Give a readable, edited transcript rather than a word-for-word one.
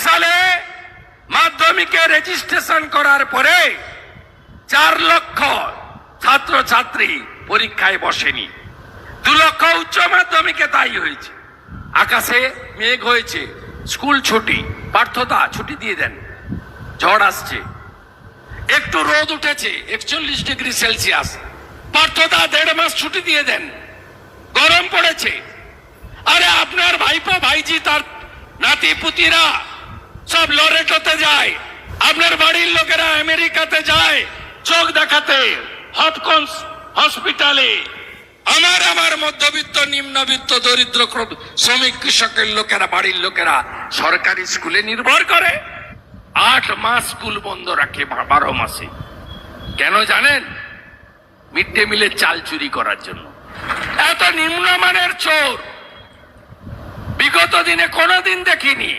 সালে মাধ্যমিকে রেজিস্ট্রেশন করার পরে 4 লক্ষ ছাত্রছাত্রী পরীক্ষায় বসেনি, 2 লক্ষ উচ্চ মাধ্যমিকে তাই হয়েছে। আকাশে মেঘ হয়েছে, স্কুল ছুটি, পার্থতা ছুটি দিয়ে দেন। ঝড় আসছে, একটু রোদ উঠেছে 41 ডিগ্রি সেলসিয়াস, পার্থতা 1.5 মাস ছুটি দিয়ে দেন। গরম পড়েছে, আরে আপনার ভাইপো ভাইজি তার নাতি পুতিরা সব লরেটোতে যায়, আপনার বাড়ির লোকেরা আমেরিকাতে যায় চোখ দেখাতে হপকিন্স হসপিটালে। আমার মধ্যবিত্ত নিম্নবিত্ত দরিদ্র শ্রমিক কৃষকের লোকেরা, বাড়ির লোকেরা সরকারি স্কুলে নির্ভর করে। 8 মাস স্কুল বন্ধ রাখে 12 মাসে। কেন জানেন? মিড ডে মিলের চাল চুরি করার জন্য। এত নিম্নমানের চোর বিগত দিনে কোনোদিন দেখিনি।